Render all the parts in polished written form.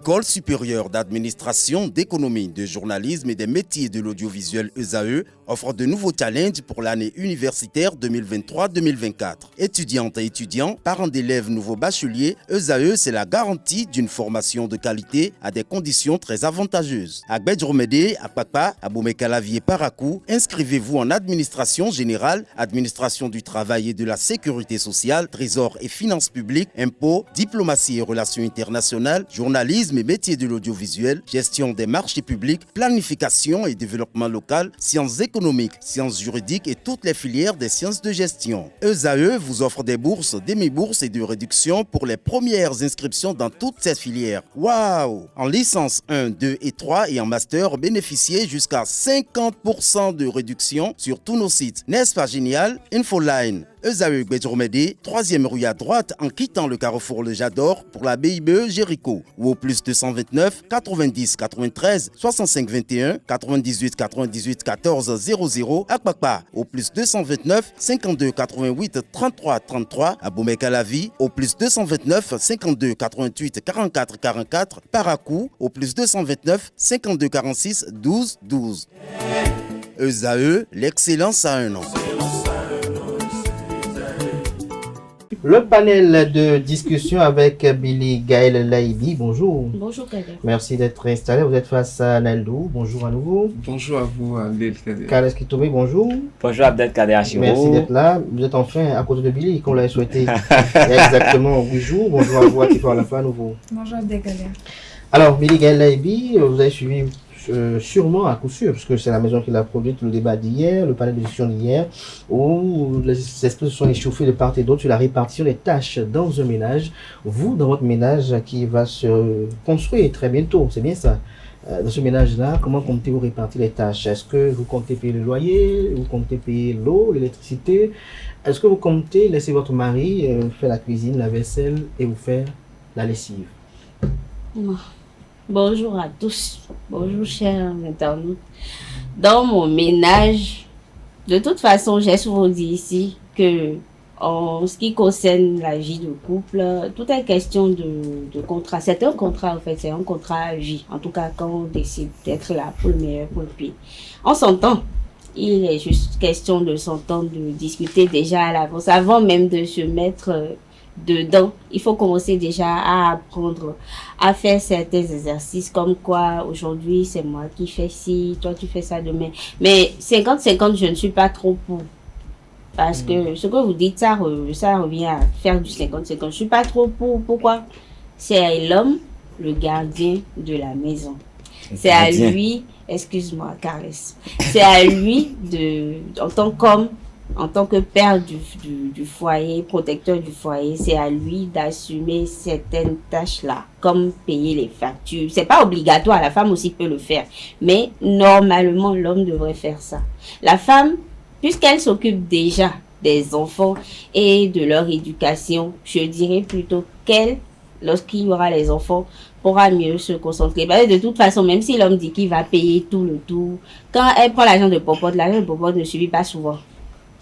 L'École supérieure d'administration, d'économie, de journalisme et des métiers de l'audiovisuel ESAE offre de nouveaux challenges pour l'année universitaire 2023-2024. Étudiantes et étudiants, parents d'élèves nouveaux bacheliers, ESAE, c'est la garantie d'une formation de qualité à des conditions très avantageuses. À Gbedjromede, à Papa, à Boumekalavi et Parakou, inscrivez-vous en administration générale, administration du travail et de la sécurité sociale, trésor et finances publiques, impôts, diplomatie et relations internationales, journalisme et métiers de l'audiovisuel, gestion des marchés publics, planification et développement local, sciences économiques, sciences juridiques et toutes les filières des sciences de gestion. ESAE vous offre des bourses, demi-bourses et de réductions pour les premières inscriptions dans toutes ces filières. Waouh! En licence 1, 2 et 3 et en master, bénéficiez jusqu'à 50% de réduction sur tous nos sites. N'est-ce pas génial? Infoline. ESAE Gbedjromede, 3e rue à droite en quittant le carrefour Le Jador pour la BIBE Jéricho ou au plus 229 90 93 65 21 98 98 14 00 à Kpakpa au plus 229 52 88 33 33 à Boumekalavi au plus 229 52 88 44 44 Parakou au plus 229 52 46 12 12. ESAE, l'excellence à un an. Le panel de discussion avec Billy Gaël Laïbi. Bonjour. Bonjour Kader. Merci d'être installé. Vous êtes face à Naldou. Bonjour à nouveau. Bonjour à vous, Abdelkader. Carles Kitobe, bonjour. Bonjour Abdelkader Achiro. Merci d'être là. Vous êtes enfin à côté de Billy, comme l'avait souhaité il y a exactement 8 jours. Bonjour à vous, Atifa Alafa à nouveau. Bonjour Abdelkader. Alors, Billy Gaël Laïbi, vous avez suivi sûrement à coup sûr, parce que c'est la maison qui l'a produit, le débat d'hier, le panel de discussion d'hier, où les esprits se sont échauffés de part et d'autre sur la répartition des tâches dans un ménage. Vous, dans votre ménage qui va se construire très bientôt, c'est bien ça. Dans ce ménage-là, comment comptez-vous répartir les tâches? Est-ce que vous comptez payer le loyer? Vous comptez payer l'eau, l'électricité? Est-ce que vous comptez laisser votre mari faire la cuisine, la vaisselle et vous faire la lessive? Non. Bonjour à tous, bonjour chers internautes. Dans mon ménage, de toute façon, j'ai souvent dit ici que en ce qui concerne la vie de couple, tout est question de contrat. C'est un contrat en fait, c'est un contrat à vie. En tout cas, quand on décide d'être là pour le meilleur, pour le pire. On s'entend. Il est juste question de s'entendre, de discuter déjà à l'avance, avant même de se mettre dedans. Il faut commencer déjà à apprendre à faire certains exercices comme quoi aujourd'hui c'est moi qui fais ci, toi tu fais ça demain. Mais 50-50 je ne suis pas trop pour. Parce que ce que vous dites ça revient à faire du 50-50. Je ne suis pas trop pour. Pourquoi? C'est l'homme le gardien de la maison. C'est à lui, excuse-moi Caresse, c'est à lui en tant qu'homme, en tant que père du foyer, protecteur du foyer, c'est à lui d'assumer certaines tâches-là, comme payer les factures. C'est pas obligatoire, la femme aussi peut le faire. Mais normalement, l'homme devrait faire ça. La femme, puisqu'elle s'occupe déjà des enfants et de leur éducation, je dirais plutôt qu'elle, lorsqu'il y aura les enfants, pourra mieux se concentrer. Parce que de toute façon, même si l'homme dit qu'il va payer tout le tout, quand elle prend l'argent de popote ne suffit pas souvent.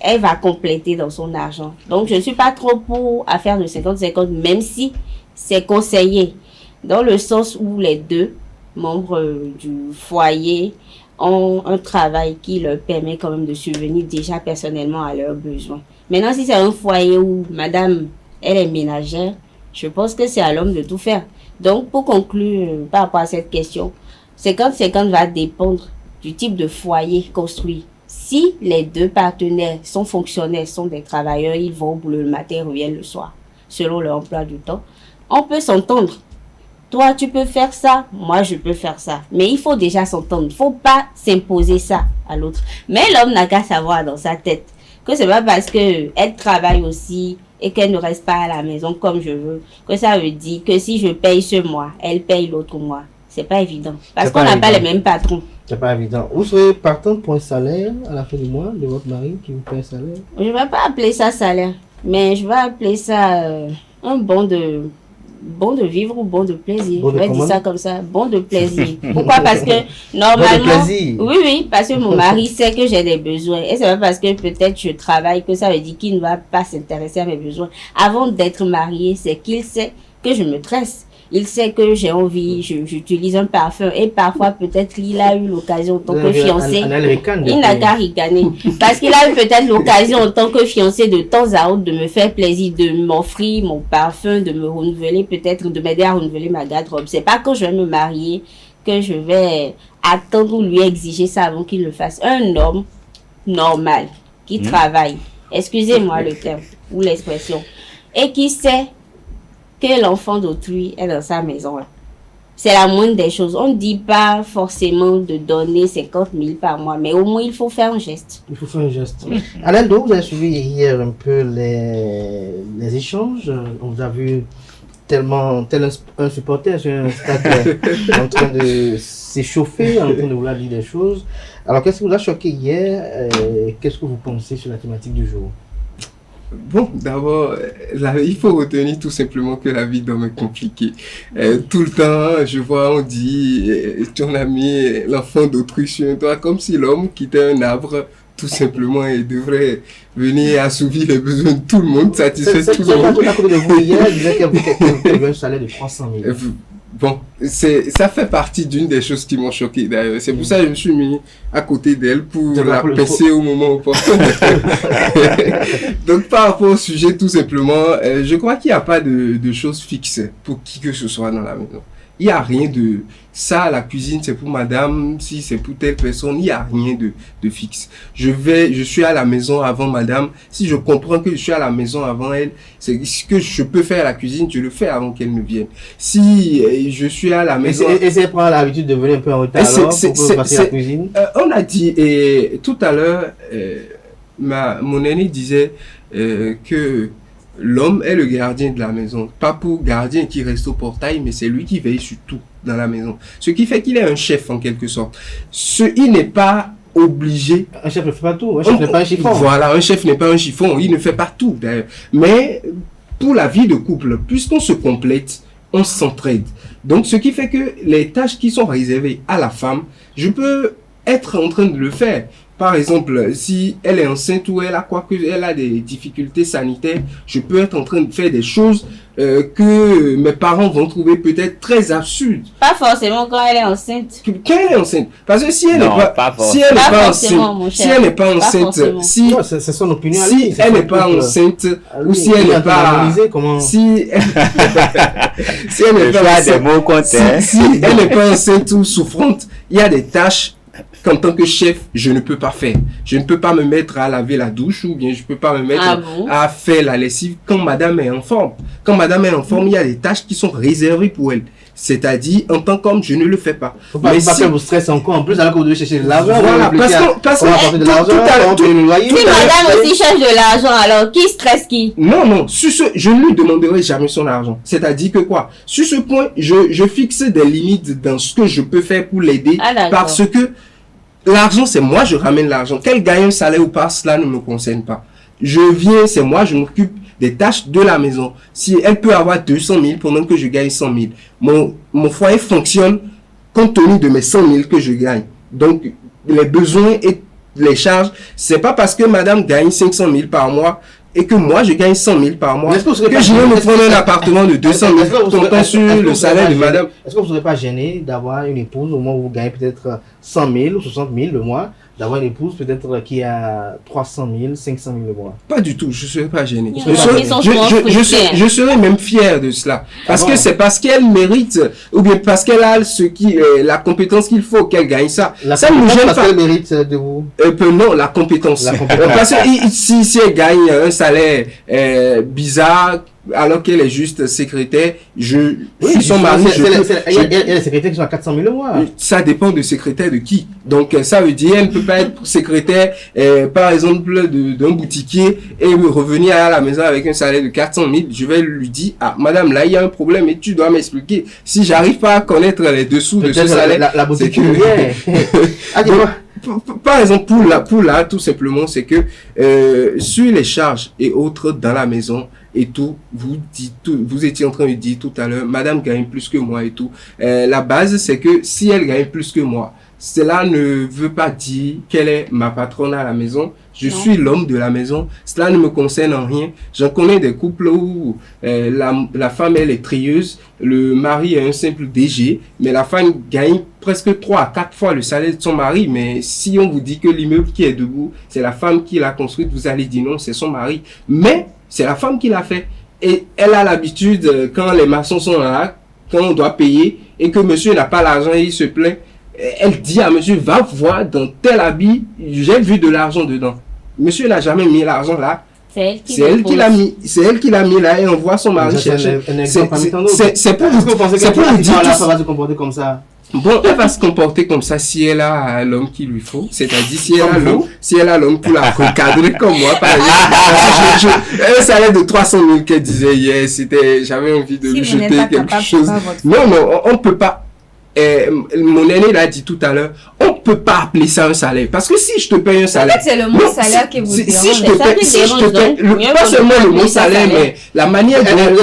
Elle va compléter dans son argent. Donc, je ne suis pas trop pour à faire de 50-50, même si c'est conseillé. Dans le sens où les deux membres du foyer ont un travail qui leur permet quand même de subvenir déjà personnellement à leurs besoins. Maintenant, si c'est un foyer où madame, elle est ménagère, je pense que c'est à l'homme de tout faire. Donc, pour conclure par rapport à cette question, 50-50 va dépendre du type de foyer construit. Si les deux partenaires sont fonctionnaires, sont des travailleurs, ils vont au boulot le matin et reviennent le soir, selon leur emploi du temps, on peut s'entendre. Toi, tu peux faire ça, moi, je peux faire ça. Mais il faut déjà s'entendre. Il ne faut pas s'imposer ça à l'autre. Mais l'homme n'a qu'à savoir dans sa tête que c'est pas parce qu'elle travaille aussi et qu'elle ne reste pas à la maison comme je veux, que ça veut dire que si je paye ce mois, elle paye l'autre mois. C'est pas évident. Parce qu'on n'a pas les mêmes patrons. C'est pas évident. Vous serez partant pour un salaire à la fin du mois de votre mari qui vous paye un salaire? Je ne vais pas appeler ça salaire, mais je vais appeler ça un bon de vivre ou bon de plaisir. Je vais dire ça comme ça, bon de plaisir. Pourquoi? Parce que normalement, oui, parce que mon mari sait que j'ai des besoins. Et c'est pas parce que peut-être je travaille que ça veut dire qu'il ne va pas s'intéresser à mes besoins. Avant d'être marié, c'est qu'il sait que je me tresse. Il sait que j'ai envie, j'utilise un parfum. Et parfois, peut-être, il a eu l'occasion en tant que fiancé. Il n'a qu'à ricaner. Parce qu'il a eu peut-être l'occasion en tant que fiancé de temps à autre de me faire plaisir, de m'offrir mon parfum, de me renouveler, peut-être de m'aider à renouveler ma garde-robe. C'est pas quand je vais me marier que je vais attendre ou lui exiger ça avant qu'il le fasse. Un homme normal, qui travaille, excusez-moi le terme ou l'expression, et qui sait que l'enfant d'autrui est dans sa maison. C'est la moindre des choses. On ne dit pas forcément de donner 50 000 par mois, mais au moins il faut faire un geste. Il faut faire un geste. Alendo, vous avez suivi hier un peu les échanges. On vous a vu tel un supporter sur un stade en train de s'échauffer, en train de vouloir dire des choses. Alors, qu'est-ce qui vous a choqué hier? Qu'est-ce que vous pensez sur la thématique du jour? Bon, d'abord, il faut retenir tout simplement que la vie d'homme est compliquée. Tout le temps, je vois, on dit, ton ami, l'enfant d'autrui sur un toit, comme si l'homme quittait un arbre, tout simplement, et devrait venir assouvir les besoins de tout le monde, satisfaire tout le monde. C'est à côté de vous hier, il disait qu'elle veut un salaire de 300 000. Bon, ça fait partie d'une des choses qui m'ont choqué d'ailleurs. C'est pour ça que je me suis mis à côté d'elle pour la pincer au moment opportun. Donc par rapport au sujet, tout simplement, je crois qu'il n'y a pas de choses fixes pour qui que ce soit dans la maison. Il n'y a rien de ça, la cuisine c'est pour madame, si c'est pour telle personne, il n'y a rien de fixe. Je suis à la maison avant madame, si je comprends que je suis à la maison avant elle, c'est ce que je peux faire à la cuisine, je le fais avant qu'elle ne vienne. Si je suis à la maison... Et si elle prend l'habitude de venir un peu en retard alors, pour passer la cuisine? On a dit, et tout à l'heure, mon aîné disait que l'homme est le gardien de la maison. Pas pour gardien qui reste au portail, mais c'est lui qui veille sur tout dans la maison. Ce qui fait qu'il est un chef en quelque sorte. Il n'est pas obligé. Un chef ne fait pas tout. Un chef n'est pas un chiffon. Voilà, un chef n'est pas un chiffon. Il ne fait pas tout d'ailleurs. Mais pour la vie de couple, puisqu'on se complète, on s'entraide. Donc ce qui fait que les tâches qui sont réservées à la femme, je peux être en train de le faire. Par exemple, si elle est enceinte ou elle a des difficultés sanitaires, je peux être en train de faire des choses que mes parents vont trouver peut-être très absurdes. Pas forcément quand elle est enceinte. Quand elle est enceinte. Parce que si elle n'est pas enceinte, c'est son opinion. Si elle n'est pas enceinte, ou si elle n'est pas, si elle n'est pas enceinte ou souffrante, il y a des tâches qu'en tant que chef, je ne peux pas faire. Je ne peux pas me mettre à laver la douche ou bien je ne peux pas me mettre à faire la lessive quand madame est en forme. Quand madame est en forme, il y a des tâches qui sont réservées pour elle. C'est-à-dire, en tant qu'homme, je ne le fais pas. Faut pas que vous stressez encore en plus alors que vous devez chercher de l'argent. Voilà, parce que si madame aussi cherche de l'argent, alors qui stresse qui? Non, je ne lui demanderai jamais son argent. C'est-à-dire que quoi? Sur ce point, je fixe des limites dans ce que je peux faire pour l'aider parce que l'argent, c'est moi, je ramène l'argent. Qu'elle gagne un salaire ou pas, cela ne me concerne pas. Je viens, c'est moi, je m'occupe des tâches de la maison. Si elle peut avoir 200 000 pendant que je gagne 100 000, mon foyer fonctionne compte tenu de mes 100 000 que je gagne. Donc, les besoins et les charges, c'est pas parce que madame gagne 500 000 par mois et que moi je gagne 100 000 par mois que je vais me prendre un appartement de 200 000 comptant sur le salaire de madame. Est-ce que vous ne serez pas gêné d'avoir une épouse au moment où vous gagnez peut-être 100 000 ou 60 000 le mois, d'avoir une épouse peut-être qui a 300 000, 500 000 le mois? Pas du tout, je ne serais pas gêné. Je serais même fier de cela. Parce que c'est parce qu'elle mérite, ou bien parce qu'elle a la compétence qu'il faut qu'elle gagne ça. Ça ne nous gêne pas. Parce qu'elle mérite de vous? Non, la compétence. Parce que si elle gagne un salaire bizarre, alors qu'elle est juste secrétaire, je suis son mari. Il y a des secrétaires qui sont à 400 000 le mois. Ça dépend de secrétaire de qui. Donc, ça veut dire, elle ne peut pas être secrétaire, par exemple, d'un boutiquier et revenir à la maison avec un salaire de 400 000. Je vais lui dire, madame, là, il y a un problème et tu dois m'expliquer. Si j'arrive pas à connaître les dessous de ce salaire, la boutique c'est que... Par exemple, pour là, tout simplement, c'est que sur les charges et autres dans la maison et tout, vous étiez en train de dire tout à l'heure, madame gagne plus que moi et tout. La base, c'est que si elle gagne plus que moi, cela ne veut pas dire qu'elle est ma patronne à la maison. Je suis l'homme de la maison. Cela ne me concerne en rien. J'en connais des couples où la femme, elle est trieuse. Le mari est un simple DG. Mais la femme gagne presque 3 à 4 fois le salaire de son mari. Mais si on vous dit que l'immeuble qui est debout, c'est la femme qui l'a construit, vous allez dire non, c'est son mari. Mais c'est la femme qui l'a fait. Et elle a l'habitude, quand les maçons sont là, quand on doit payer, et que monsieur n'a pas l'argent et il se plaint, elle dit à monsieur, va voir dans tel habit, j'ai vu de l'argent dedans. Monsieur n'a jamais mis l'argent là. C'est elle qui l'a mis. C'est elle qui l'a mis là et on voit son mari chercher. C'est pour vous dire ça va se comporter comme ça. Bon, elle va se comporter comme ça si elle a l'homme qu'il lui faut. C'est-à-dire si elle a l'homme pour la recadrer comme moi, par exemple. Un salaire de 300 000 qu'elle disait hier, j'avais envie de lui jeter quelque chose. Non, on peut pas. Mon aîné l'a dit tout à l'heure, on peut pas appeler ça un salaire. Parce que si je te paye un salaire. En fait, c'est le mot salaire qui vous dérange. Si je te paye, pas seulement le mot salaire, mais la manière dont l'allure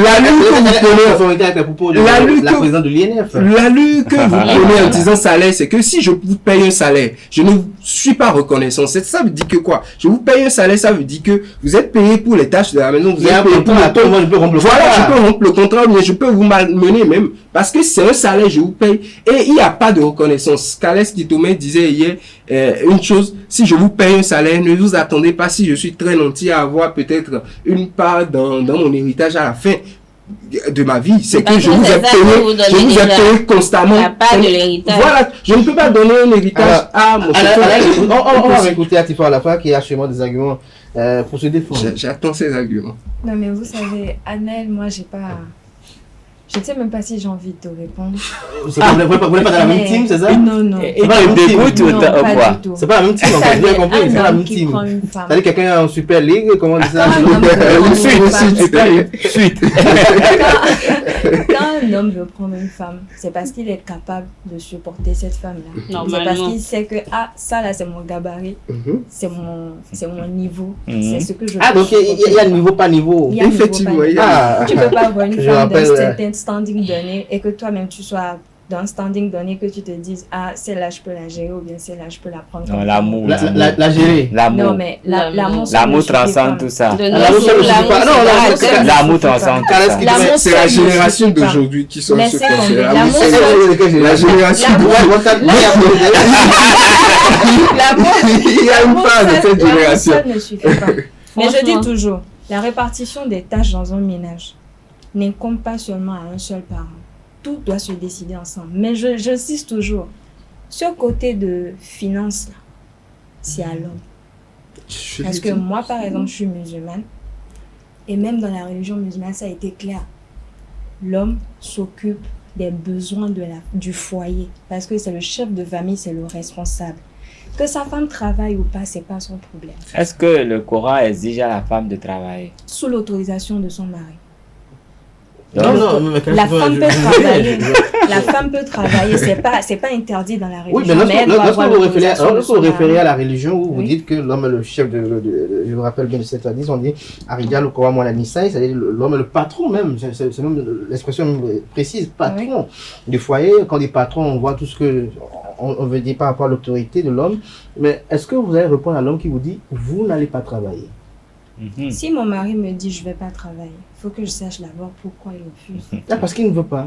que vous prenez en disant salaire, c'est que si je vous paye un salaire, je ne suis pas reconnaissant. Ça veut dire que quoi? Je vous paye un salaire, ça veut dire que vous êtes payé pour les tâches de la maison, vous êtes payé pour le temps. Voilà, je peux rompre le contrat, mais je peux vous malmener même. Parce que c'est un salaire, je vous paye. Et il n'y a pas de reconnaissance. Calès Kitomé disait hier une chose, si je vous paye un salaire, ne vous attendez pas, si je suis très nanti, à avoir peut-être une part dans mon héritage à la fin de ma vie. C'est que je vous ai payé constamment. Il n'y a pas de l'héritage. Voilà, je ne peux pas donner un héritage à mon on va écouter Atifa Alafa qui a sûrement des arguments pour se défendre. J'attends ces arguments. Non mais vous savez, Annelle, moi j'ai pas... Je ne sais même pas si j'ai envie de te répondre. Vous n'êtes pas dans la même team, c'est ça? Non. C'est pas la même team. Non, pas du tout. C'est pas la même team, en fait. Vous avez compris, c'est pas la même team. C'est-à-dire quelqu'un en Super League, comment on dit ça? Suite. Quand un homme veut prendre une femme, c'est parce qu'il est capable de supporter cette femme-là. C'est parce qu'il sait que, ça là, c'est mon gabarit, c'est mon niveau, c'est ce que je peux. Ah, donc il y a niveau, pas niveau. Effectivement. Tu peux pas avoir une femme d'un certain standing donné et que toi-même tu sois dans un standing donné, que tu te dises celle-là je peux la gérer ou bien celle-là je peux la prendre. Non, l'amour. La gérer. Non, mais l'amour transcende tout ça. L'amour transcende tout ça. C'est la génération d'aujourd'hui qui sont ce la génération il y a une part de cette génération. Ça ne suffit pas. Mais je dis toujours, la répartition des tâches dans un ménage n'incombe pas seulement à un seul parent. Tout doit se décider ensemble. Mais j'insiste toujours, ce côté de finance, là, c'est à l'homme. Parce que moi, par exemple, je suis musulmane. Et même dans la religion musulmane, ça a été clair. L'homme s'occupe des besoins du foyer. Parce que c'est le chef de famille, c'est le responsable. Que sa femme travaille ou pas, c'est pas son problème. Est-ce que le Coran exige à la femme de travailler? Sous l'autorisation de son mari. Non, la femme peut travailler. La femme peut travailler, c'est pas interdit dans la religion. Oui, mais lorsque vous référez à la religion où vous dites que l'homme est le chef je me rappelle bien de cette hadith, on dit Arigal ou Kowa Mola Nisaï, c'est-à-dire l'homme est le patron même, c'est même l'expression précise, patron du foyer. Quand on dit patron, on voit tout ce que on veut dire par rapport à l'autorité de l'homme. Mais est-ce que vous allez répondre à l'homme qui vous dit vous n'allez pas travailler? Si mon mari me dit je vais pas travailler, il faut que je sache d'abord pourquoi il refuse. Parce qu'il ne veut pas.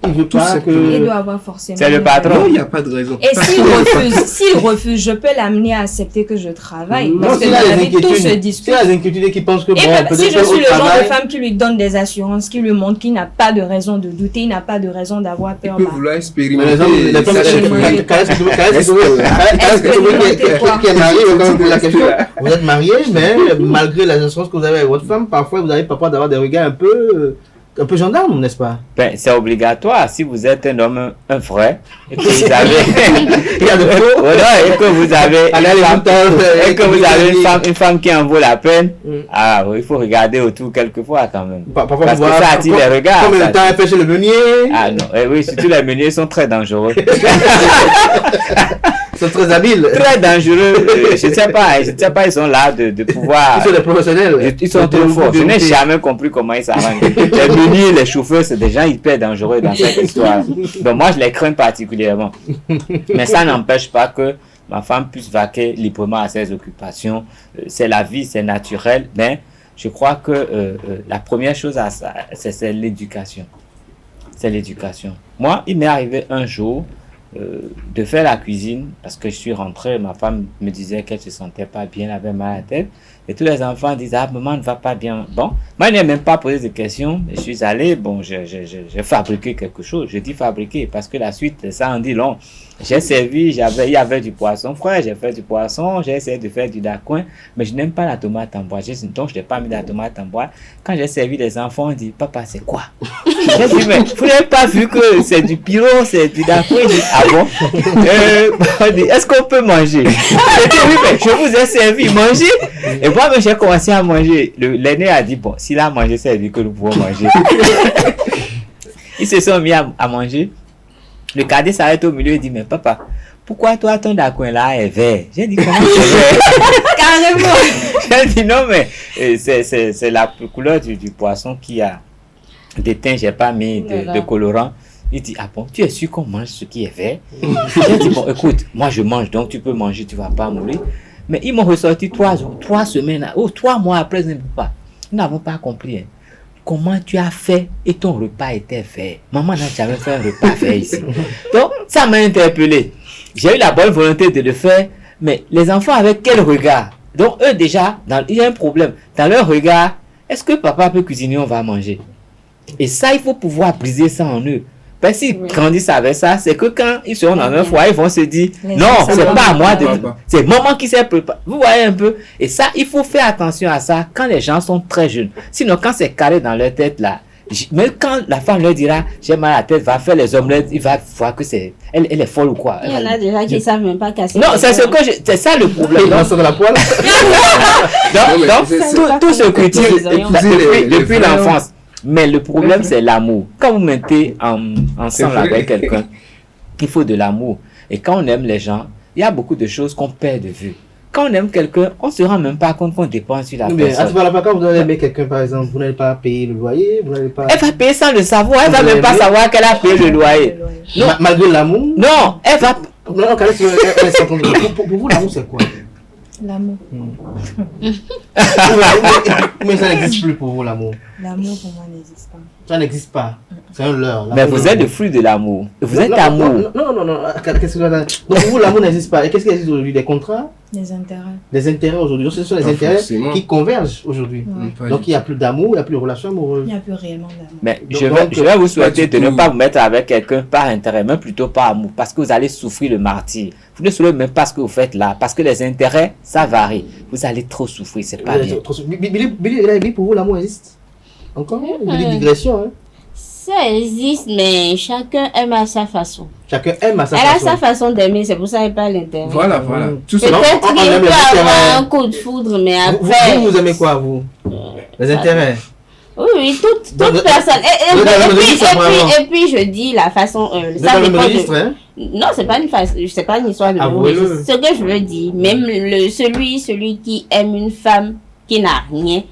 Il veut pas que... Il doit avoir forcément... C'est le patron. Non, il n'y a pas de raison. Et s'il refuse, je peux l'amener à accepter que je travaille. Parce que dans la vie, tout se discute. C'est les inquiétudes qui pensent que... si je suis le genre de femme qui lui donne des assurances, qui lui montre qu'il n'a pas de raison de douter, il n'a pas de raison d'avoir peur. Il peut vouloir expérimenter. Vous êtes marié, mais malgré les assurances que vous avez avec votre femme, parfois vous avez parfois d'avoir des regards un peu gendarme, n'est-ce pas? Ben, c'est obligatoire. Si vous êtes un homme, un frère, et que vous avez, il y a de faux. Et que vous avez une femme qui en vaut la peine, il faut regarder autour quelquefois quand même. Parfois, parce que ça attire les regards. Combien de temps elle fait chez le meunier? Ah non, oui, surtout les meuniers sont très dangereux. Ils sont très habiles. Très dangereux. Je ne sais pas, ils sont là de pouvoir. Ils sont des professionnels. Ils sont trop forts. Je n'ai jamais compris comment ils s'arrangent. Les meuniers, les chauffeurs, c'est des gens hyper dangereux dans cette histoire. Donc moi, je les crains particulièrement. Mais ça n'empêche pas que ma femme puisse vaquer librement à ses occupations. C'est la vie, c'est naturel, mais je crois que la première chose à ça, c'est l'éducation. C'est l'éducation. Moi, il m'est arrivé un jour de faire la cuisine parce que je suis rentré, ma femme me disait qu'elle se sentait pas bien, elle avait mal à la tête. Et tous les enfants disaient, ah, maman ne va pas bien. Bon, moi, je n'ai même pas posé de questions. Je suis allé, bon, j'ai fabriqué quelque chose. Je dis fabriquer parce que la suite, ça en dit long. J'ai servi, il y avait du poisson frais, j'ai fait du poisson, j'ai essayé de faire du dacouin, mais je n'aime pas la tomate en bois. Donc, je n'ai pas mis la tomate en bois. Quand j'ai servi, les enfants ont dit, papa, c'est quoi? J'ai dit, mais vous n'avez pas vu que c'est du pyro, c'est du dacouin? J'ai dit, ah bon? Est-ce qu'on peut manger? J'ai dit, oui, mais je vous ai servi, mangez. Et moi, j'ai commencé à manger. L'aîné a dit, bon, s'il a mangé, c'est lui que nous pouvons manger. Ils se sont mis à manger. Le cadet s'arrête au milieu et dit, mais papa, pourquoi toi ton dacouin là est vert? J'ai dit, comment c'est vert? Carrément. J'ai dit, non, mais c'est la couleur du poisson qui a des teints, j'ai pas mis de colorant. Il dit, ah bon, tu es sûr qu'on mange ce qui est vert? J'ai dit, bon, écoute, moi je mange, donc tu peux manger, tu vas pas mourir. Mais ils m'ont ressorti 3 semaines, 3 mois après, je ne peux pas. Nous n'avons pas compris, hein. Comment tu as fait et ton repas était vert? Maman n'a jamais fait un repas vert ici. Donc, ça m'a interpellé. J'ai eu la bonne volonté de le faire, mais les enfants avec quel regard? Donc, eux déjà, il y a un problème. Dans leur regard, est-ce que papa peut cuisiner, on va manger? Et ça, il faut pouvoir briser ça en eux. Parce qu'ils grandissent avec ça, c'est que quand ils seront dans un foyer, ils vont se dire, non, c'est pas à moi c'est maman qui s'est préparé. Vous voyez un peu? Et ça, il faut faire attention à ça quand les gens sont très jeunes. Sinon, quand c'est carré dans leur tête là, mais quand la femme leur dira, j'ai mal à la tête, va faire les omelettes, il va voir que elle est folle ou quoi. Il y en a déjà qui ne savent même pas casser. Non, c'est ça le problème. Il sur la poêle. Donc, tout se cultive depuis l'enfance. Mais le problème, c'est l'amour. Quand vous mettez ensemble avec quelqu'un, il faut de l'amour. Et quand on aime les gens, il y a beaucoup de choses qu'on perd de vue. Quand on aime quelqu'un, on ne se rend même pas compte qu'on dépense sur la personne. Quand vous aimez quelqu'un, par exemple, vous n'allez pas payer le loyer, vous n'allez pas... Elle va payer sans le savoir. Elle ne va même pas savoir qu'elle a payé le loyer. Non. Malgré l'amour? Non, elle va... Non, pour vous, l'amour, c'est quoi? L'amour. Mais ça n'existe plus pour vous, l'amour. L'amour pour moi n'existe pas. Ça n'existe pas. C'est un leurre. Mais vous êtes le fruit de l'amour. Vous êtes amour. Non. Qu'est-ce que pour vous, l'amour n'existe pas. Et qu'est-ce qui existe aujourd'hui? Des contrats? Des intérêts. Des intérêts aujourd'hui. Donc, ce sont les intérêts qui convergent aujourd'hui. Donc, il n'y a plus d'amour, il n'y a plus de relation amoureuse. Il n'y a plus réellement d'amour. Mais je vais vous souhaiter de ne pas vous mettre avec quelqu'un par intérêt, mais plutôt par amour, parce que vous allez souffrir le martyre. Vous ne saurez même pas ce que vous faites là, parce que les intérêts, ça varie. Vous allez trop souffrir, c'est pas bien. Billy, pour vous, l'amour existe? Encore une digression, hein? Ça existe, mais chacun aime à sa façon. Chacun aime à sa façon. Elle a sa façon d'aimer, c'est pour ça qu'elle parle l'intérêt. Voilà. Tout peut-être qu'il peut avoir un coup de foudre, mais après... Vous aimez quoi, vous? Les intérêts? Oui, toute personne. Et puis, je dis la façon... ça dépend de... Non, c'est pas une histoire de registre. Ce que je veux dire, même celui qui aime une femme qui n'a rien,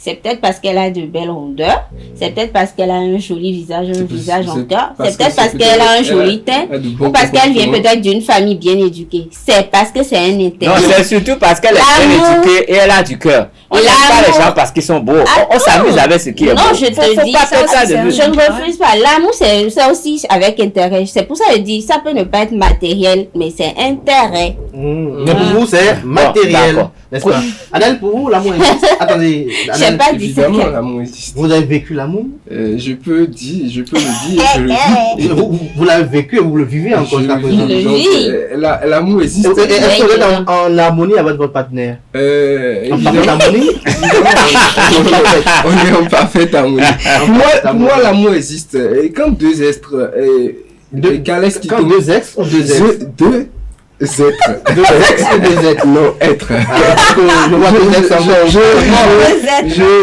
c'est peut-être parce qu'elle a de belles rondeurs, c'est peut-être parce qu'elle a un joli visage, un visage en cœur, c'est peut-être parce qu'elle a un joli teint, ou parce qu'elle vient peut-être d'une famille bien éduquée. C'est parce que c'est un intérêt. Non, c'est surtout parce qu'elle est bien éduquée et elle a du cœur. On n'aime pas les gens parce qu'ils sont beaux. On s'amuse avec ce qui est beau. Non, je te dis, je ne refuse pas. L'amour, c'est aussi avec intérêt. C'est pour ça que je dis, ça peut ne pas être matériel, mais c'est intérêt. Mais pour vous, c'est matériel. N'est-ce pas? Adèle, pour vous, l'amour existe? Attendez. Je n'ai pas dit ça. Évidemment, l'amour existe. Vous avez vécu l'amour? Je peux le dire, je le vis. Vous l'avez vécu, vous le vivez encore jusqu'à présent. L'amour existe. Est-ce que vous êtes en harmonie avec votre partenaire? Évidemment. On est en parfaite harmonie. Pour moi, l'amour existe. Et quand deux êtres... deux ex ou deux ex? Deux êtres. Deux ex ou deux êtres? Non, être. Je vois deux ex en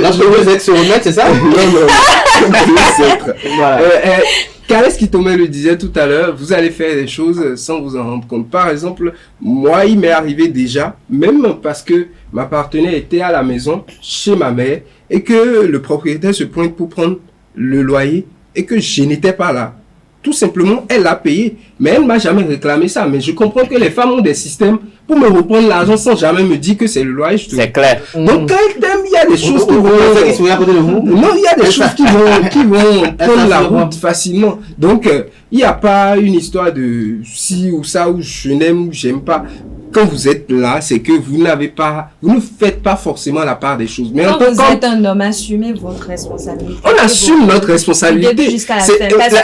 lorsque deux ex se remettent, c'est ça? Non, deux êtres. Voilà. Carles Kitome le disait tout à l'heure, vous allez faire des choses sans vous en rendre compte. Par exemple, moi, il m'est arrivé déjà, même parce que ma partenaire était à la maison, chez ma mère, et que le propriétaire se pointe pour prendre le loyer, et que je n'étais pas là. tout simplement, elle l'a payé. Mais elle m'a jamais réclamé ça. Mais je comprends que les femmes ont des systèmes pour me reprendre l'argent sans jamais me dire que c'est le loyer. C'est clair. Donc, quand elle t'aime, il y a des choses qui vont... Non, il y a des choses qui vont prendre la route facilement. Donc, il n'y a pas une histoire de ci ou ça, ou je n'aime ou j'aime pas. Quand vous êtes là, c'est que vous ne faites pas forcément la part des choses. Mais quand vous êtes un homme, assumez votre responsabilité. On assume notre responsabilité. Jusqu'à la fin.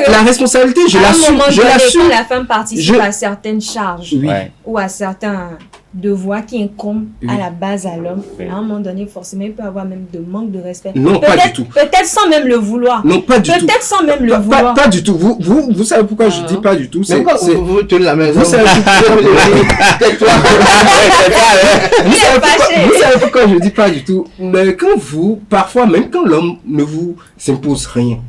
La responsabilité, je l'assume. Quand la femme participe à certaines charges ou à certains devoirs qui incombent à la base à l'homme, à un moment donné, forcément, il peut avoir même de manque de respect. Non, pas du tout. Peut-être sans même le vouloir. Non, pas du tout. Peut-être sans même le vouloir. Pas du tout. Vous savez pourquoi je dis pas du tout. C'est quoi vous tenez la maison. Vous savez pourquoi je dis pas du tout. Mais parfois, même quand l'homme ne vous impose rien,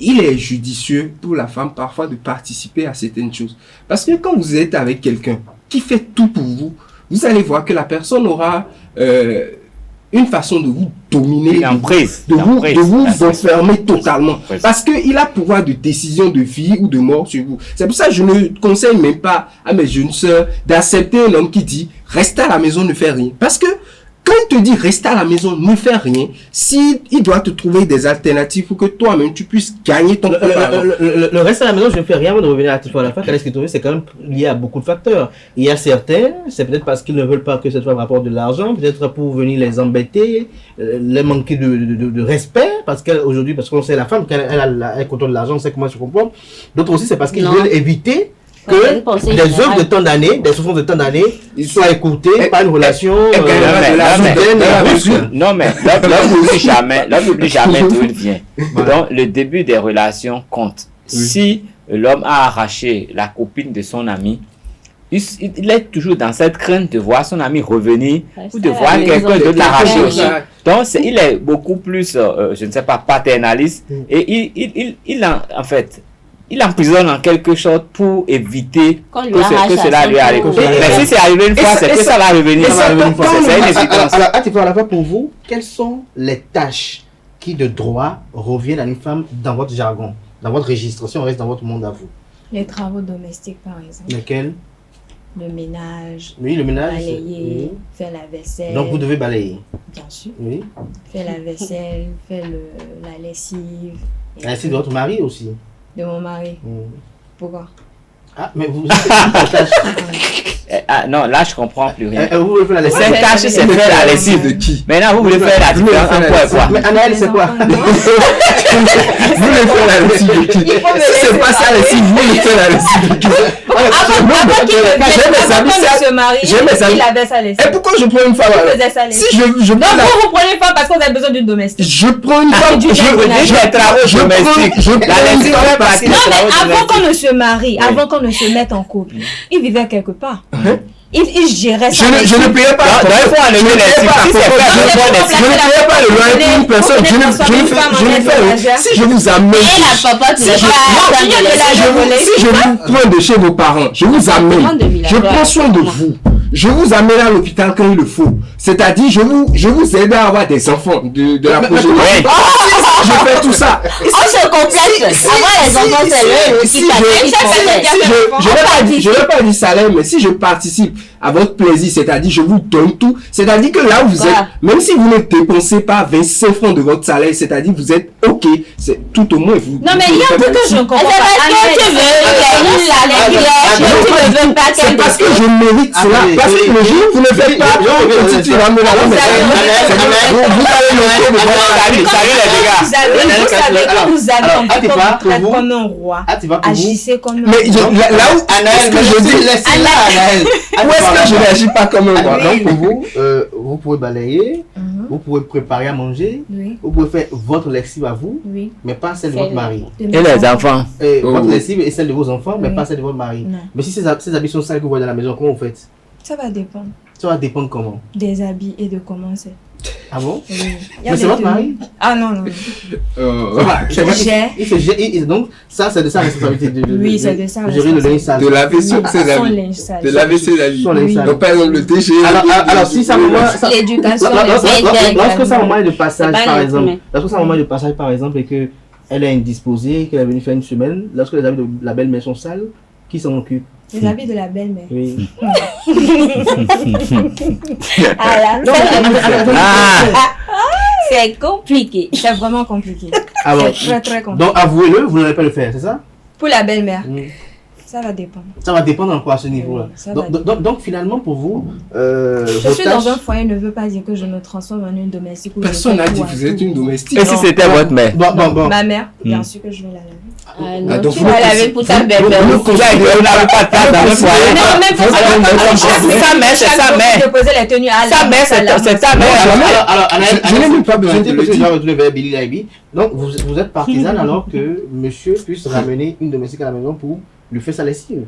il est judicieux pour la femme parfois de participer à certaines choses. Parce que quand vous êtes avec quelqu'un qui fait tout pour vous, vous allez voir que la personne aura une façon de vous dominer, de vous enfermer totalement. Parce qu'il a pouvoir de décision de vie ou de mort sur vous. C'est pour ça que je ne conseille même pas à mes jeunes sœurs d'accepter un homme qui dit « reste à la maison, ne fais rien ». Parce que quand il te dit reste à la maison, ne fais rien, il doit te trouver des alternatives pour que toi-même tu puisses gagner ton le reste à la maison, je ne fais rien avant de revenir à la fin. C'est quand même lié à beaucoup de facteurs. Il y a certains, c'est peut-être parce qu'ils ne veulent pas que cette femme rapporte de l'argent, peut-être pour venir les embêter, les manquer de respect, parce qu'on sait la femme, quand elle contrôle l'argent, on sait comment se comporte. D'autres aussi, c'est parce qu'ils veulent éviter que des œuvres de tant d'années, des souffrances de tant d'années, soient écoutées par une relation non, mais l'homme n'oublie jamais d'où il vient. Donc, le début des relations compte. Si l'homme a arraché la copine de son ami, il est toujours dans cette crainte de voir son ami revenir ou de voir quelqu'un d'autre l'arracher aussi. Donc, il est beaucoup plus, je ne sais pas, paternaliste. Et il emprisonne en quelque chose pour éviter que cela lui arrive. Mais si c'est arrivé une fois, c'est que ça va revenir. C'est une évidence. Alors, à la fois pour vous, quelles sont les tâches qui de droit reviennent à une femme dans votre jargon, dans votre registre, si on reste dans votre monde à vous? Les travaux domestiques, par exemple. Lesquels? Le ménage. Oui, le ménage. Balayer, faire la vaisselle. Donc, vous devez balayer. Bien sûr. Oui. Faire la vaisselle, faire la lessive. La lessive de votre mari aussi. De mon mari. Pourquoi? Ah, mais vous... non, là, je comprends plus rien. Vous voulez faire la lessive? Cette tâche, c'est faire la lessive de qui? Maintenant, vous voulez faire la différence en quoi? Mais Anaël, c'est quoi? Vous voulez faire la lessive de qui? Si c'est pas ça la lessive, vous voulez faire la lessive de qui? J'ai mes amis. Il avait sa lessive. Et pourquoi je prends une femme? Si je non, vous prenez une femme parce que vous avez besoin d'une domestique. Je prends une femme. Je avant qu'on ne se marie, avant qu'on ne se mette en couple, il vivait quelque part. Il gérait ça. Je ne payais pas. Je ne payais pas le loyer pour une personne. Si je vous amène. Si je vous prends de chez vos parents, je vous amène. Je prends soin de vous. Je vous amène à l'hôpital quand il le faut. C'est-à-dire, je vous aide à avoir des enfants de la prochaine. Je fais tout ça. On se complète. Avoir les enfants, c'est le aussi. Je ne vais pas dire salaire, mais si je participe à votre plaisir, c'est-à-dire je vous donne tout, c'est-à-dire que là où vous êtes, même si vous ne dépensez pas 25 francs de votre salaire, c'est-à-dire vous êtes ok, c'est tout au moins vous. Non mais il y a un truc que je ne comprends pas. C'est parce que je mérite cela. Parce que le jour vous ne faites pas, vous allez noter de vous avez comme un roi, agissez comme un roi. Mais là où est-ce que je dis, où est-ce que je n'agis pas comme un roi? Donc pour vous, vous pouvez balayer, vous pouvez préparer à manger, vous pouvez faire votre lessive à vous, mais pas celle de votre mari. Et les enfants? Votre lessive et celle de vos enfants, mais pas celle de votre mari. Mais si ces habits sont sales que vous voyez dans la maison, comment vous faites? Ça va dépendre. Ça va dépendre comment? Des habits et de comment c'est. Ah bon? Mais c'est votre mari? Ah non, non. Donc, ça, c'est de sa responsabilité. Oui, c'est de sa responsabilité. Gérer le linge sale. De laver ses habits. De laver ses habits. Donc, par exemple, le déchet. Alors, si ça moment. L'éducation. Lorsque ça moment de passage, par exemple, et que elle est indisposée, qu'elle est venue faire une semaine, lorsque les habits de la belle-mère sont sales, qui s'en occupe? Les habits de la belle-mère. Oui. C'est compliqué. C'est vraiment compliqué. Alors, c'est très très compliqué. donc avouez-le, vous n'allez pas le faire, c'est ça? Pour la belle-mère, Oui. ça va dépendre. Ça va dépendre encore à ce niveau-là. Oui, ça va Donc finalement, pour vous, je suis dans un foyer ne veut pas dire que je me transforme en une domestique. Personne n'a dit que vous êtes une domestique. Et si c'était votre mère? Bon. Ma mère, bien sûr que je vais la laver. Non, donc tu vous vas ne laver pour ta belle-mère. Vous n'avez pas de place dans le foyer. Non, même pas Sa mère, c'est sa mère. de poser les tenues à Sa mère, c'est ta mère. Alors, Je n'ai même pas besoin de le dire. Je vais retourner vers Billy Laibi. Donc, vous êtes partisane alors que monsieur puisse ramener une domestique à la maison pour lui faire sa lessive.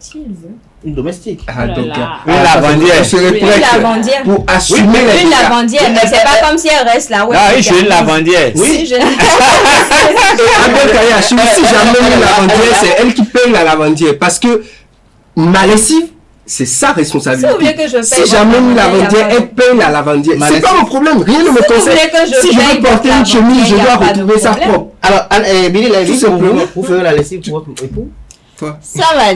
S'il veut. Une domestique. Oh là Donc, là. Une lavandière. je serais Une prête lavandière. pour assumer les Une dégâts. lavandière, mais c'est pas comme si elle reste là. Ouais, Ah oui, je suis une lavandière. Oui, je... Abel Kayashi, si j'amène une lavandière, c'est elle qui paye la lavandière. Parce que ma lessive, c'est sa responsabilité. Si vous voulez que je paye Si j'amène une lavandière, elle paye la lavandière. C'est pas mon problème, rien ne me concerne. Si je veux porter une chemise, je dois retrouver ça propre. Alors, Billy Laibi, Tout simplement. vous ferez la lessive pour votre époux? Ça va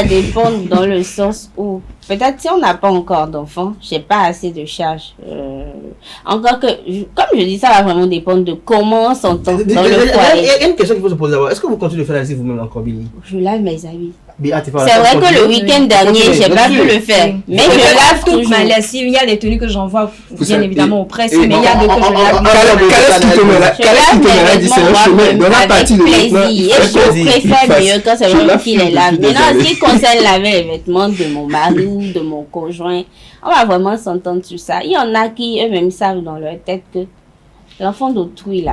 dépendre dans le sens où peut-être si on n'a pas encore d'enfants, j'ai pas assez de charges. Encore que, comme je dis, ça va vraiment dépendre de comment on s'entend dans le foyer. Il y a une question qu'il faut se poser d'abord. Est-ce que vous continuez de faire la lessive vous-même encore, Billy? Je lave mes habits. C'est C'est vrai que le week-end dernier, j'ai pas pu le faire. Mais je lave toute ma toujours. lessive. Il y a des tenues que j'envoie bien savez, évidemment au presse, et- mais il y a d'autres que je lave. Je lave mes dit c'est un chemin. vêtements Dans la avec partie de plaisir. vêtements, Et il faut je choisir. préfère mieux quand c'est Je vraiment lave qui les depuis lave. des Maintenant, en ce années. qui concerne laver les vêtements de mon mari ou de mon conjoint, on va vraiment s'entendre sur ça. Il y en a qui eux-mêmes savent dans leur tête que l'enfant d'autrui là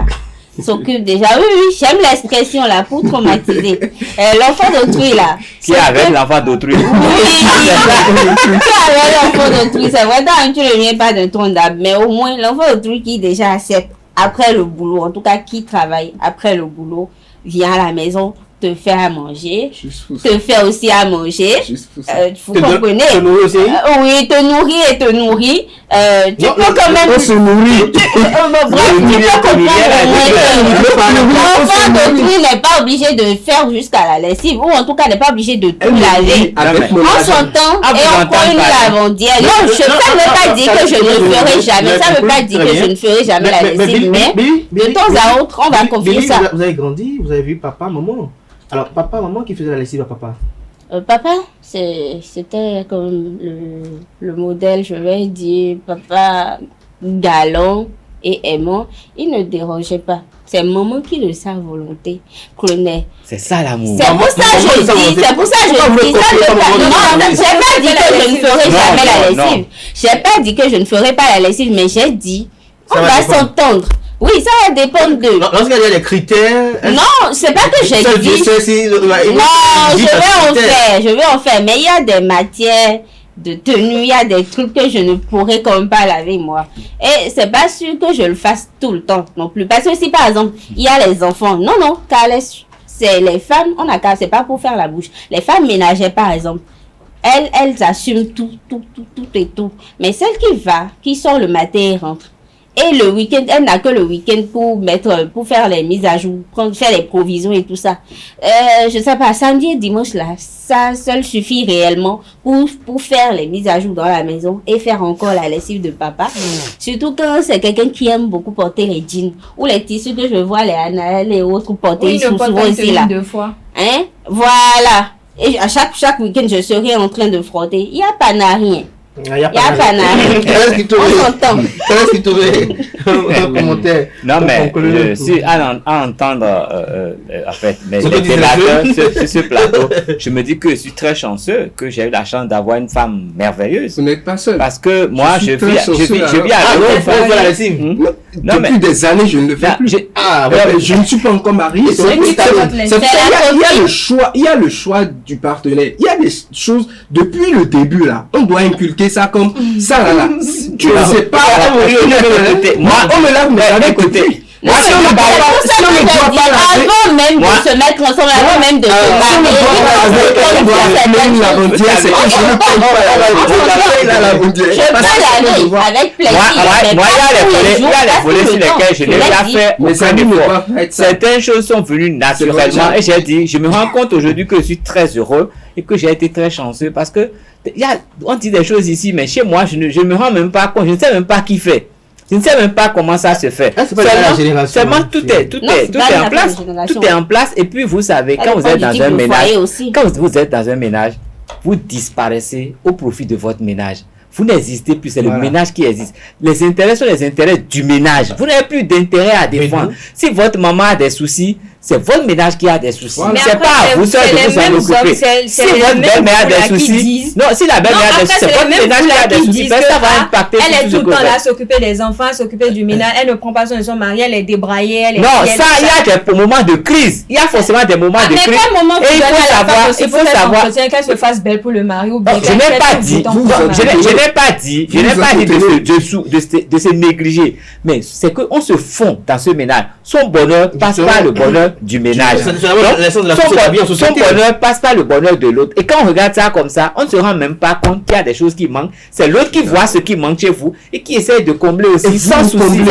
s'occupe déjà. Oui, j'aime l'expression là pour traumatiser. L'enfant d'autrui là. Qui est avec l'enfant d'autrui? Oui, tu avais l'enfant d'autrui, c'est vrai, tant que tu ne viens pas d'un tronc d'arbre, mais au moins l'enfant d'autrui qui déjà accepte après le boulot, en tout cas qui travaille après le boulot, vient à la maison te faire à manger, Juste pour ça. te faire aussi à manger. Juste pour ça. Vous comprenez? Oui, te nourrir et te nourrir. Tu Non, peux quand même. On se nourrit. Bref, tu peux comprendre au moins que l'enfant d'autrui n'est pas obligé de faire jusqu'à la lessive, ou en tout cas n'est pas obligé de tout laver. Avec mon On argent. s'entend Ah, et vous on prend entendez une pas. lavandière. Non, ça ne veut pas dire que je ne ferai jamais. Ça ne veut pas dire que je ne ferai jamais la lessive, mais de temps à autre, on va confier ça. Vous avez grandi, vous avez vu papa, maman. Alors, papa, maman qui faisait la lessive à papa? Papa, c'était comme le modèle, je vais dire, papa galant et aimant. Il ne dérangeait pas. C'est maman qui, de sa volonté, prenait. C'est ça l'amour. C'est pour ça que je dis, c'est pour ça que je dis, ça ne veut pas, non, j'ai pas dit que je ne ferai jamais la lessive. J'ai pas dit que je ne ferai pas la lessive, mais j'ai dit, on va s'entendre. Oui, ça va dépendre de... Lorsqu'il y a des critères... Non, c'est pas que j'ai dit... Non, je vais en faire. Mais il y a des matières de tenue, il y a des trucs que je ne pourrais quand même pas laver moi. Et c'est pas sûr que je le fasse tout le temps non plus. Parce que si par exemple, il y a les enfants, non, car c'est les femmes, on a qu'à, c'est pas pour faire la bouche. Les femmes ménagères par exemple, elles assument tout et tout. Mais celle qui sort le matin et rentre, et le week-end, elle n'a que le week-end pour faire les mises à jour, faire les provisions et tout ça. Je sais pas, samedi et dimanche là, ça seul suffit réellement pour faire les mises à jour dans la maison et faire encore la lessive de papa. Surtout quand c'est quelqu'un qui aime beaucoup porter les jeans ou les tissus que je vois les Anaël et autres porter, Oui, ils sont souvent ici là. 2 fois. Hein? Voilà. Et à chaque week-end, je serai en train de frotter. Il n'y a pas rien. Il n'y a pas rien. On s'entend. Non, mais si à entendre, en fait, mais sur ce plateau, je me dis que je suis très chanceux que j'ai eu la chance d'avoir une femme merveilleuse. Vous n'êtes pas seul. Parce que moi, je vis avec depuis des années, je ne le fais plus. Je ne suis pas encore marié. Il y a le choix du partenaire. Il y a des choses, depuis le début, là, on doit inculquer ça comme ça, là. Tu ne sais pas. Moi, on me l'a écoutez. Moi, si on ne doit pas laver, avant même de se mettre ensemble, avant même de se marier, je peux aller avec plaisir. Moi, il y a les volets sur lesquels je n'ai pas fait aucun effort. Certaines choses sont venues naturellement et j'ai dit, je me rends compte aujourd'hui que je suis très heureux et que j'ai été très chanceux parce que on dit des choses ici, mais chez moi, je ne me rends même pas compte, je ne sais même pas qui fait. Je ne sais même pas comment ça se fait. Seulement tout est en place. Tout est en place. Et puis vous savez, quand vous êtes dans un ménage, vous disparaissez au profit de votre ménage. Vous n'existez plus, c'est le ménage qui existe. Les intérêts sont les intérêts du ménage. Vous n'avez plus d'intérêt à défendre. Si votre maman a des soucis, c'est votre ménage qui a des soucis. C'est pas à vous seul de vous en occuper. Si votre belle-mère a des soucis, non, si la belle-mère a des soucis, c'est votre ménage qui a des soucis. Ça va impacter tout. Elle est tout le temps là, s'occuper des enfants, s'occuper du ménage. Elle ne prend pas soin de son mari, elle est débraillée. Non, ça, il y a des moments de crise. Il y a forcément des moments de crise. Et il faut savoir qu'elle se fasse belle pour le mari ou bien. Je n'ai pas dit de se négliger, mais c'est qu'on se fond dans ce ménage. Son bonheur passe par le bonheur du ménage. Son bonheur passe par le bonheur de l'autre. Et quand on regarde ça comme ça, on ne se rend même pas compte qu'il y a des choses qui manquent. C'est l'autre qui voit ce qui manque chez vous et qui essaie de combler aussi sans souci.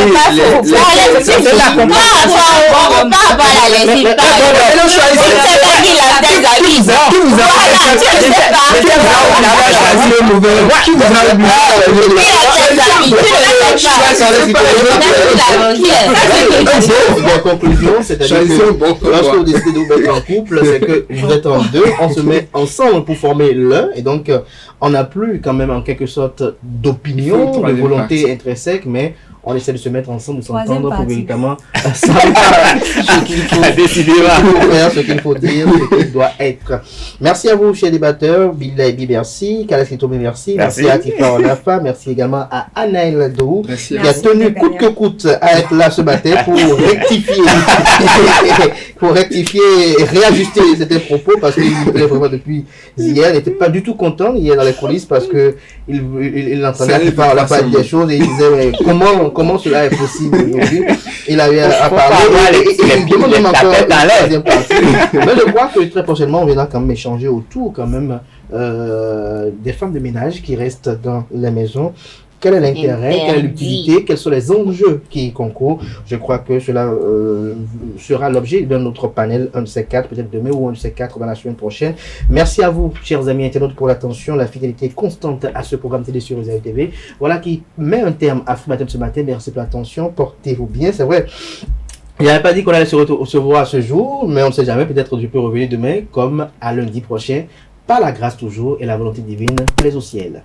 En conclusion, c'est-à-dire que lorsque vous décidez de vous mettre en couple, c'est que vous êtes en deux, on se met ensemble pour former l'un, et donc on n'a plus quand même en quelque sorte d'opinion, de volonté intrinsèque, mais on essaie de se mettre ensemble, de s'entendre pour véritablement savoir ce qu'il faut faire, ce qu'il faut dire, ce qu'il doit être. Merci à vous, chers débatteurs. Billahi, merci. Kalaski Tomé, merci. Merci à Tifa Olafa. Merci également à Anaël Dou, qui a tenu coûte que coûte à être là ce matin pour rectifier et réajuster certains propos parce qu'il voulait vraiment depuis hier. Il n'était pas du tout content hier dans les coulisses parce que il entendait Tifa Olafa dire des choses et il disait mais comment cela est possible aujourd'hui. Il avait à parler et il demande même encore une troisième partie. Mais je crois que très prochainement, on viendra quand même échanger autour quand même des femmes de ménage qui restent dans les maisons. Quel est l'intérêt, quelle est l'utilité, quels sont les enjeux qui y concourent. Je crois que cela sera l'objet d'un autre panel, un de ces quatre, peut-être demain ou un de ces quatre dans la semaine prochaine. Merci à vous, chers amis internautes, pour l'attention, la fidélité constante à ce programme télé sur Rosario TV. Voilà qui met un terme à Free Matin ce matin. Merci pour l'attention, portez-vous bien, c'est vrai. Il n'avait pas dit qu'on allait se voir ce jour, mais on ne sait jamais, peut-être je peux revenir demain, comme à lundi prochain, par la grâce toujours et la volonté divine, plaise au ciel.